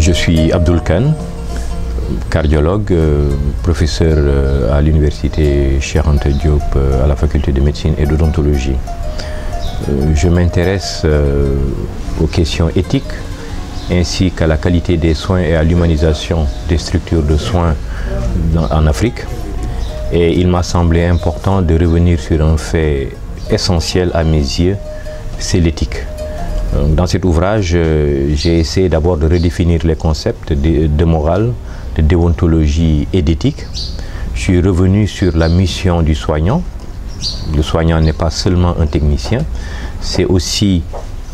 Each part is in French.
Je suis Abdoul Kane, cardiologue, professeur à l'université Cheikh Anta Diop à la faculté de médecine et d'odontologie. Je m'intéresse aux questions éthiques ainsi qu'à la qualité des soins et à l'humanisation des structures de soins en Afrique. Et il m'a semblé important de revenir sur un fait essentiel à mes yeux, c'est l'éthique. Dans cet ouvrage, j'ai essayé d'abord de redéfinir les concepts de morale, de déontologie et d'éthique. Je suis revenu sur la mission du soignant. Le soignant n'est pas seulement un technicien, c'est aussi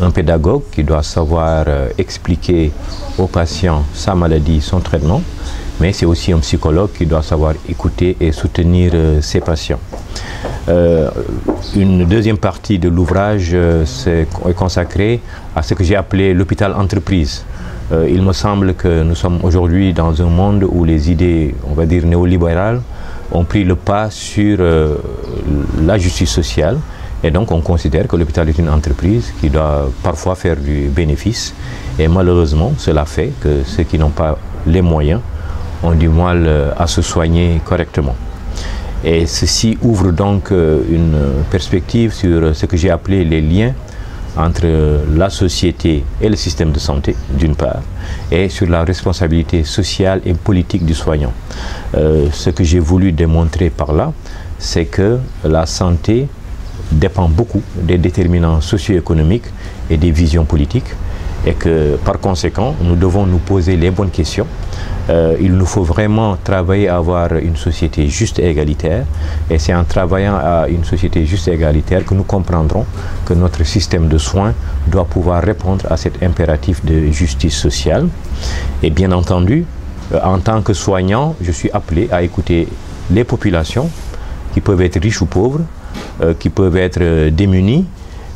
un pédagogue qui doit savoir expliquer aux patients sa maladie, son traitement, mais c'est aussi un psychologue qui doit savoir écouter et soutenir ses patients. Une deuxième partie de l'ouvrage est consacrée à ce que j'ai appelé l'hôpital entreprise. Il me semble que nous sommes aujourd'hui dans un monde où les idées, on va dire néolibérales, ont pris le pas sur la justice sociale, et donc on considère que l'hôpital est une entreprise qui doit parfois faire du bénéfice, et malheureusement cela fait que ceux qui n'ont pas les moyens ont du mal à se soigner correctement. Et ceci ouvre donc une perspective sur ce que j'ai appelé les liens entre la société et le système de santé, d'une part, et sur la responsabilité sociale et politique du soignant. Ce que j'ai voulu démontrer par là, c'est que la santé dépend beaucoup des déterminants socio-économiques et des visions politiques, et que par conséquent, nous devons nous poser les bonnes questions. Il nous faut vraiment travailler à avoir une société juste et égalitaire, et c'est en travaillant à une société juste et égalitaire que nous comprendrons que notre système de soins doit pouvoir répondre à cet impératif de justice sociale. Et bien entendu, en tant que soignant, je suis appelé à écouter les populations qui peuvent être riches ou pauvres, qui peuvent être démunies,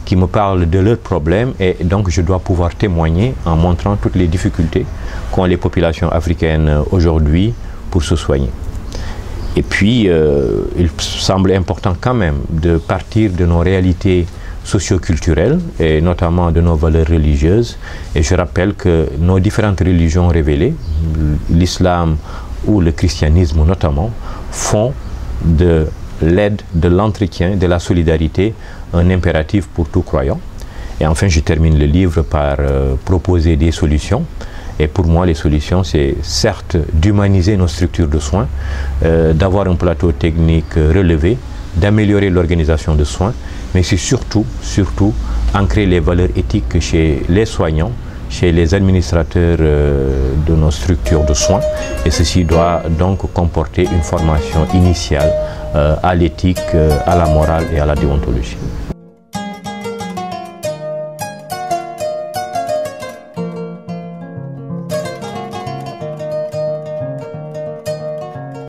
qui me parlent de leurs problèmes, et donc je dois pouvoir témoigner en montrant toutes les difficultés qu'ont les populations africaines aujourd'hui pour se soigner. Et puis, il semble important quand même de partir de nos réalités socio-culturelles et notamment de nos valeurs religieuses. Et je rappelle que nos différentes religions révélées, l'islam ou le christianisme notamment, font de l'aide, de l'entretien, de la solidarité, un impératif pour tout croyant. Et enfin, je termine le livre par proposer des solutions. Et pour moi, les solutions, c'est certes d'humaniser nos structures de soins, d'avoir un plateau technique relevé, d'améliorer l'organisation de soins, mais c'est surtout ancrer les valeurs éthiques chez les soignants, chez les administrateurs de nos structures de soins. Et ceci doit donc comporter une formation initiale à l'éthique, à la morale et à la déontologie.